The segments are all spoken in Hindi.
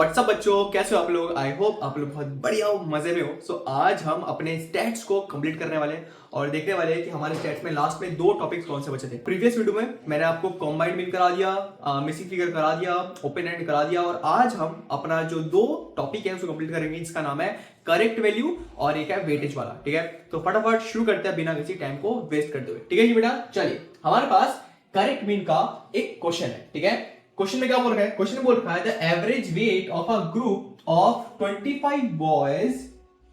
व्हाट्सअप बच्चों, कैसे हो आप लोग। आई होप आप लोग बहुत बढ़िया हो, मजे में हो। सो आज हम अपने स्टैट्स को कंप्लीट करने वाले हैं और देखने वाले हैं कि हमारे स्टैट्स में लास्ट में दो टॉपिक्स कौन से बचे थे। प्रीवियस वीडियो में मैंने आपको कॉम्बाइंड मीन करा दिया, मिसिंग फिगर करा दिया, ओपन एंड करा दिया और आज हम अपना जो दो टॉपिक है उसको कंप्लीट करेंगे। इसका नाम है करेक्ट वैल्यू और एक है वेटेज वाला। ठीक है, तो फटाफट शुरू करते हैं बिना किसी टाइम को वेस्ट करते हुए। ठीक है जी बेटा, चलिए हमारे पास करेक्ट मीन का एक क्वेश्चन है। ठीक है, क्वेश्चन में क्या बोल रखा है? क्वेश्चन में बोल रखा है the average weight of a group of 25 boys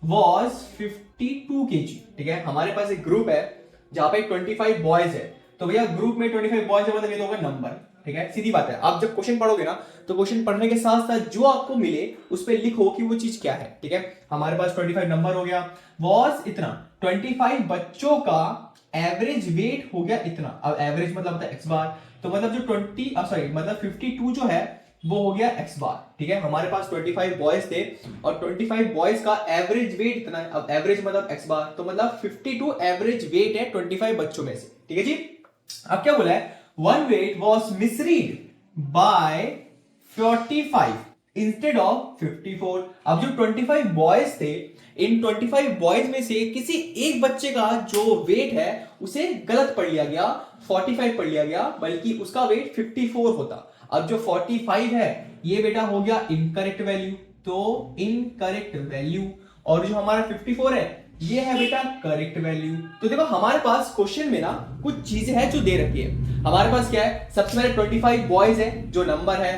was 52 KG. ठीक है, हमारे पास एक ग्रुप है जहां पे 25 बॉयज है, तो भैया ग्रुप में 25 बॉयज है मतलब ये तो होगा नंबर। ठीक है, सीधी बात है। आप जब क्वेश्चन पढ़ोगे ना तो क्वेश्चन पढ़ने के साथ साथ जो आपको मिले उस पर लिखो कि वो चीज क्या है। ठीक है, हमारे पास 25 नंबर हो गया, वॉज इतना, 25 बच्चों का एवरेज वेट हो गया इतना। अब एवरेज मतलब होता है एक्स बार, तो मतलब जो 52 जो है वो हो गया एक्स बार। ठीक है, हमारे पास 25 बॉयज थे और 25 बॉयज का एवरेज वेट इतना है। अब एवरेज मतलब एक्स बार, तो मतलब 52 एवरेज वेट है 25 बच्चों में से। ठीक है जी, अब क्या बोला है? One weight was misread by 45 instead of 54। अब जो 25 बॉयज थे, इन 25 बॉयज में से किसी एक बच्चे का जो वेट है उसे गलत पढ़ लिया गया, 45 पढ़ लिया गया, बल्कि उसका वेट 54 होता। अब जो 45 है ये बेटा हो गया इनकरेक्ट वैल्यू, तो इनकरेक्ट वैल्यू, और जो हमारा 54 है ये है बेटा करेक्ट वैल्यू। तो देखो हमारे पास क्वेश्चन में ना कुछ चीजें हैं जो दे रखी है। हमारे पास क्या है? सबसे पहले 25 बॉयज है जो नंबर है,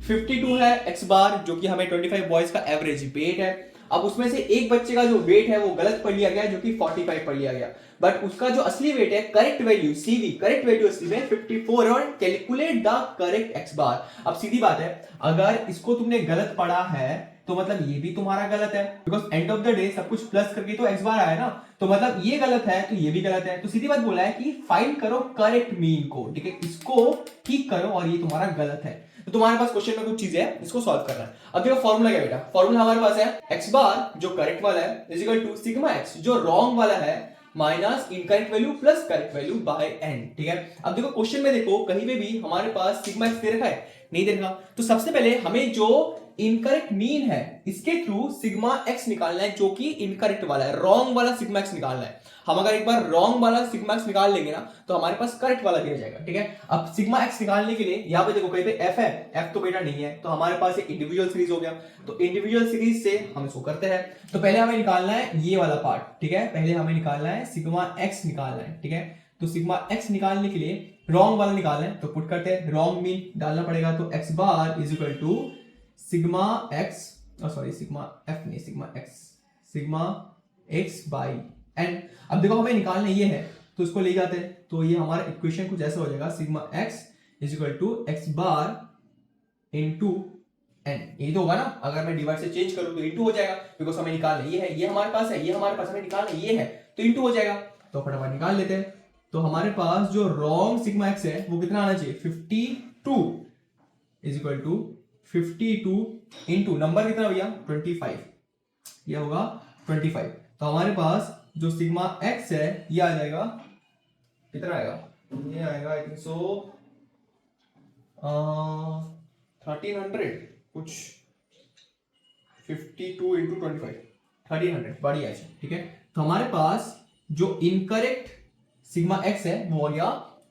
52 है एक्स बार जो कि हमें 25 बॉयज का एवरेज वेट है। अब उसमें से एक बच्चे का जो वेट है वो गलत पढ़ लिया गया जो कि 45 पढ़ लिया गया, बट उसका जो असली वेट है correct value CV, correct value असली में 54 और कैलकुलेट द करेक्ट एक्स बार। अब सीधी बात है, अगर इसको तुमने गलत पढ़ा है तो मतलब ये भी तुम्हारा गलत है, because end of the day सब कुछ प्लस करके तो एक्स बार आया ना, तो मतलब ये गलत है तो ये भी गलत है। तो सीधी बात बोला है कि फाइंड करो करेक्ट मीन को। ठीक है, इसको ठीक करो और ये तुम्हारा गलत है। तो तुम्हारे पास क्वेश्चन में कुछ चीजें है, इसको सॉल्व करना है। अब देखो फॉर्मूला क्या बेटा? फॉर्मूला हमारे पास है एक्स बार जो करेक्ट वाला है is equal to sigma X जो रॉन्ग वाला है minus incorrect value plus correct value by N. ठीक है, अब देखो क्वेश्चन में देखो कहीं पे भी हमारे पास सिग्मा एक्स दे रखा है? नहीं दे रखा। तो सबसे पहले हमें जो इनकरेक्ट मीन है इसके थ्रू सिग्मा एक्स निकालना है जो कि इनकरेक्ट वाला है, रॉन्ग वाला सिग्मा एक्स निकालना है। हम अगर एक बार रॉन्ग वाला सिग्मा एक्स निकाल लेंगे ना तो हमारे पास करेक्ट वाला दिया जाएगा। ठीक है, अब सिग्मा एक्स निकालने के लिए यहां पे देखो कहीं पे एफ है, एफ तो बेटा नहीं है, तो हमारे पास एक इंडिविजुअल सीरीज हो गया। तो इंडिविजुअल सीरीज से हम इसको करते हैं। तो पहले हमें निकालना है ये वाला पार्ट। ठीक है, पहले हमें निकालना है सिग्मा एक्स निकालना है। ठीक है, तो सिग्मा एक्स निकालने के लिए रॉन्ग वाला निकालना है, तो पुट करते हैं, रॉन्ग मीन डालना पड़ेगा। तो x bar is equal to sigma x, sorry sigma f नहीं, sigma x, sigma x by n. अब देखो हमें निकालना ये है तो इसको ले जाते हैं, तो ये हमारा इक्वेशन कुछ ऐसा हो जाएगा, sigma X is equal to X bar into N. ये तो होगा ना, अगर मैं डिवाइड से चेंज करूं तो इनटू हो जाएगा, बिकॉज हमें निकालना ये है, ये हमारे पास है, ये हमारे पास, हमें निकालना ये है तो इनटू हो जाएगा। तो फटाफट निकाल लेते हैं। तो हमारे पास जो रॉन्ग सिग्मा एक्स है वो कितना आना चाहिए? 52 is equal to 52 into number कितना भैया? 25, ये होगा 25। तो हमारे पास जो सिग्मा एक्स है ये आ जाएगा, कितना आएगा? ये आएगा आई थिंक सो 1300 कुछ, 52 इंटू 25 1300, बढ़िया है। ठीक है, तो हमारे पास जो इनकरेक्ट सिग्मा एक्स है वो हो गया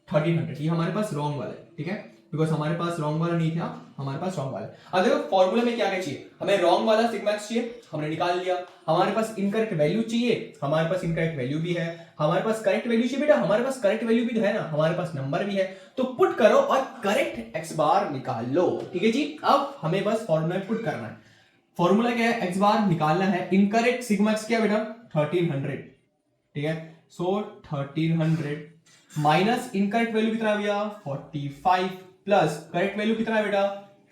1300, ये हमारे पास रॉन्ग वाला है। ठीक है, बिकॉज हमारे पास रॉन्ग वाला नहीं था, हमारे पास रॉन्ग वाला है। अब देखो फॉर्मूले में क्या क्या चाहिए? हमें रॉन्ग वाला सिग्मा एक्स चाहिए, हमने निकाल लिया। हमारे पास इनकरेक्ट वैल्यू चाहिए, हमारे पास इनकरेक्ट वैल्यू भी है। हमारे पास करेक्ट वैल्यू चाहिए बेटा, हमारे पास करेक्ट वैल्यू भी तो है ना, हमारे पास नंबर भी है। तो पुट करो और करेक्ट एक्स बार निकाल लो। ठीक है जी, अब हमें बस फॉर्मूला में पुट करना है। फॉर्मूला क्या है? एक्स बार निकालना है, इनकरेक्ट सिग्मा एक्स क्या बेटा? 1300। ठीक है, सो 1300 माइनस इनकरेक्ट वैल्यू कितना भैया? 45 प्लस करेक्ट वैल्यू कितना है बेटा?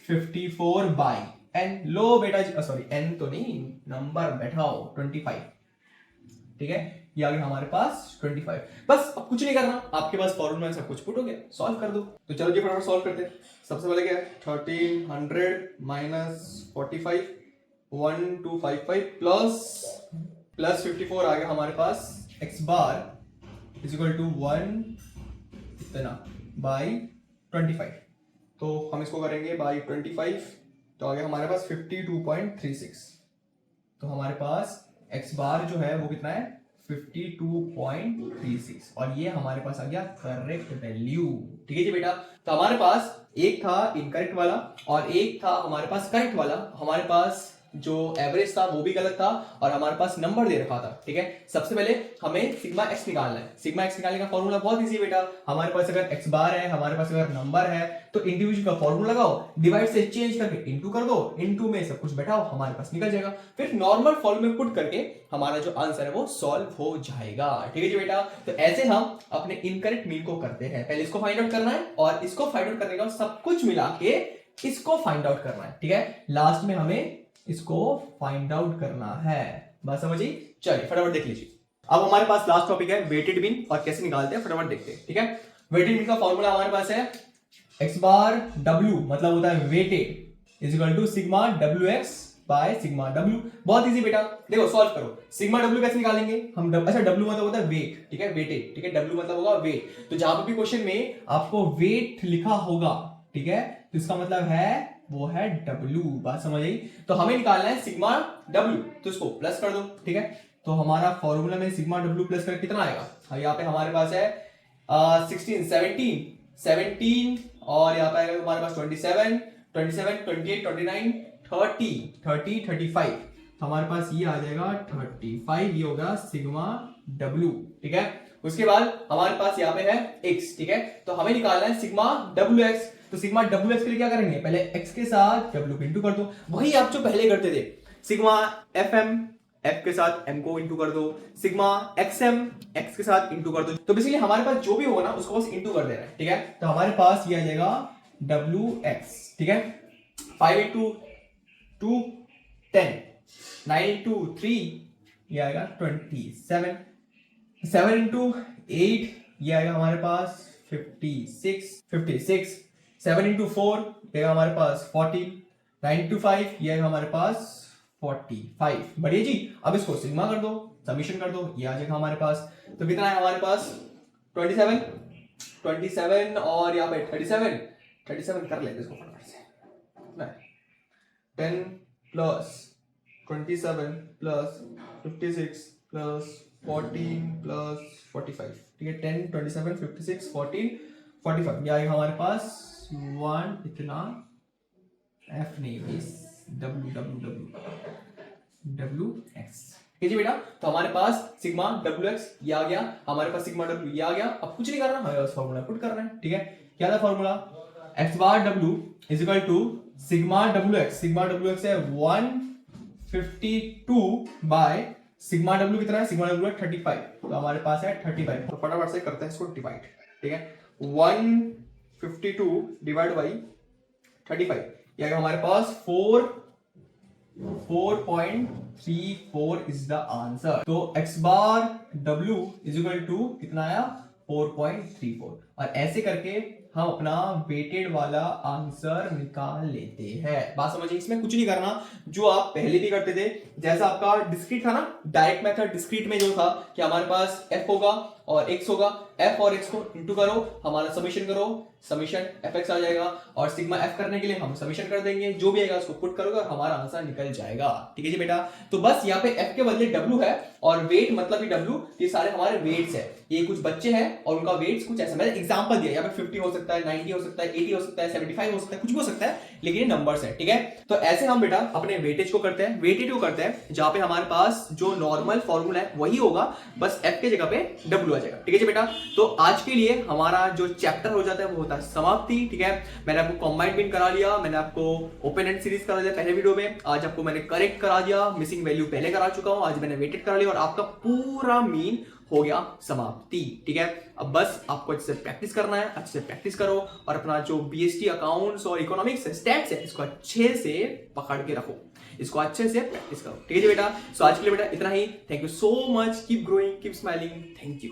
54 बाई एन। लो बेटा जी, सॉरी एन तो नहीं, नंबर बैठाओ 25। ठीक है, ये आ गया हमारे पास 25। बस अब कुछ नहीं करना, आपके पास फॉर्मूला में सब कुछ पुट हो गया, सॉल्व कर दो। तो चलो जी फटाफट सॉल्व करते हैं। सबसे पहले क्या है? 1300 माइनस 45 1255 प्लस 54 आ गया हमारे पास x bar is equal to 1 इतना बाई 25। तो हम इसको करेंगे बाई 25 तो आ गया हमारे पास 52.36। तो हमारे पास x बार जो है वो कितना है 52.36 और ये हमारे पास आ गया करेक्ट वैल्यू। ठीक है जी बेटा। तो हमारे पास एक था इनकरेक्ट वाला और एक था हमारे पास करेक्ट वाला। हमारे पास जो एवरेज था वो भी गलत था और हमारे पास नंबर दे रखा था। ठीक है, सबसे पहले हमें सिग्मा एक्स निकालना है। सिग्मा एक्स निकालने का फॉर्मूला बहुत इजी बेटा। हमारे पास अगर एक्स बार है, हमारे पास अगर नंबर है, तो इंडिविजुअल का फॉर्मूला लगाओ, डिवाइड से चेंज करके इनटू कर दो, इनटू में सब कुछ बैठाओ, हमारे पास निकल जाएगा। फिर नॉर्मल फॉर्म में पुट करके हमारा जो आंसर है वो सॉल्व हो जाएगा। ठीक है जी बेटा। तो ऐसे हम अपने इनकरेक्ट मीन को करते हैं। पहले इसको फाइंड आउट करना है और इसको फाइंड आउट करने का सब कुछ मिला के इसको फाइंड आउट करना है। ठीक है, लास्ट में हमें इसको फाइंड आउट करना है। बात समझी? चलिए फटाफट देख लीजिए। अब हमारे पास लास्ट टॉपिक है वेटेड मीन और कैसे निकालते हैं, फटाफट देखते हैं। ठीक है, वेटेड मीन का फॉर्मूला हमारे पास है x बार w मतलब होता है weighted is equal to sigma wx by sigma w। बहुत इजी बेटा, देखो सॉल्व करो। सिग्मा w कैसे निकालेंगे हम? अच्छा w मतलब होता है वेट। ठीक है, वेटेड। ठीक है, w मतलब होगा वेट। तो जहां पर भी क्वेश्चन में आपको वेट लिखा होगा, ठीक है, तो इसका मतलब है वो है W। बात समझ आई? तो हमें निकालना है सिग्मा W, तो इसको प्लस कर दो। ठीक है, तो हमारा फॉर्मूला में सिग्मा W प्लस कर कितना आएगा? यहाँ पे हमारे पास है 16 17 और यहाँ पे आएगा हमारे पास 27 28 29 30 35। हमारे पास ये आ जाएगा 35, ये होगा सिग्मा W। ठीक है, उसके बाद हमारे पास यहाँ पे है x। ठीक है, तो हमें निकालना है सिग्मा WX। तो सिग्मा WX के लिए क्या करेंगे? पहले x के साथ W को इंटू कर दो, वही आप जो पहले करते थे। सिग्मा FM F के साथ M को इंटू कर दो, सिग्मा XM X के साथ इंटू कर दो। तो बेसिकली हमारे पास जो भी होगा ना उसको बस इंटू कर देना है। ठीक है, तो हमारे पास ये आ जाएगा WX। ठीक है, 5 into 2 10, 9 into 3 ये आएगा 27, 7 into 8 ये आएगा हमारे पास 56, 7 into 4 ये आएगा हमारे पास 40, 9 into 5 ये आएगा हमारे पास 45। बढ़िया जी। अब इसको सिग्मा कर दो, समीशन कर दो, ये आ जाएगा हमारे पास। तो कितना है हमारे पास? 27 और यहाँ पे 37 कर लेते इसको फटाफट से। 10 प्लस 27 प्लस 56 प्लस 14 प्लस 45। ठीक है, 10 27 56 14 45 ये आएगा हमारे पास 1 इतना F नहीं WX। ठीक है जी बेटा। तो हमारे पास सिग्मा WX ये आ गया, हमारे पास सिग्मा W ये आ गया। अब कुछ नहीं करना, हमें बस फॉर्मूला पुट करना है। ठीक है, क्या था formula? x bar W is equal to sigma WX। Sigma WX है 152 बाय सिग्मा W कितना है? सिग्मा W है 35, तो हमारे पास है 35। तो फटाफट से करते हैं इसको डिवाइड। ठीक है, 152 डिवाइड बाई 35 ये आएगा हमारे पास 4.34 इज द आंसर। तो x bar W is equal to कितना आया? 4.34। और ऐसे करके हम अपना वेटेड वाला आंसर निकाल लेते हैं। बात समझिए, इसमें कुछ नहीं करना, जो आप पहले भी करते थे। जैसा आपका डिस्क्रीट था ना, डायरेक्ट मेथड डिस्क्रीट में जो था कि हमारे पास f होगा और x होगा, f और x को इंटू करो, हमारा समीशन करो, समीशन fx आ जाएगा। और सिग्मा f करने के लिए हम समीशन कर देंगे, जो भी आएगा उसको पुट करोगे और हमारा आंसर निकल जाएगा। ठीक है जी बेटा। तो बस यहाँ पे f के बदले w है और वेट मतलब ही w, ये सारे हमारे वेट्स है। ये कुछ बच्चे हैं और उनका वेट्स कुछ ऐसा, मैंने एग्जांपल दिया। यहाँ पे 50 हो सकता है, 90 हो सकता है, 80 हो सकता है, 75 हो सकता है, कुछ भी हो सकता है, लेकिन ये नंबर्स है। ठीक है, तो ऐसे हम बेटा अपने वेटेज को करते हैं। वेटेड को करते हैं जहां पे हमारे पास जो नॉर्मल फॉर्मूला है वही होगा, बस f के जगह पे w आ जाएगा। ठीक है जी बेटा। तो आज के लिए हमारा जो चैप्टर हो जाता है वो होता है समाप्ति। ठीक है, मैंने आपको कॉम्बाइंड मीन करा लिया, मैंने आपको ओपन एंड सीरीज करा दिया पहले वीडियो में, आज आपको मैंने करेक्ट करा दिया, मिसिंग वैल्यू पहले करा चुका हूं, आज मैंने वेटेड करा लिया और आपका पूरा मीन हो गया समाप्ति। ठीक है, अब बस आपको अच्छे से प्रैक्टिस करना है, अच्छे से प्रैक्टिस करो और अपना जो बीएसटी अकाउंट्स और इकोनॉमिक्स स्टैट्स है इसको अच्छे से पकड़ के रखो, इसको अच्छे से प्रैक्टिस करो। ठीक है जी बेटा। सो आज के लिए बेटा इतना ही। Thank you so much, keep growing, keep smiling, thank you.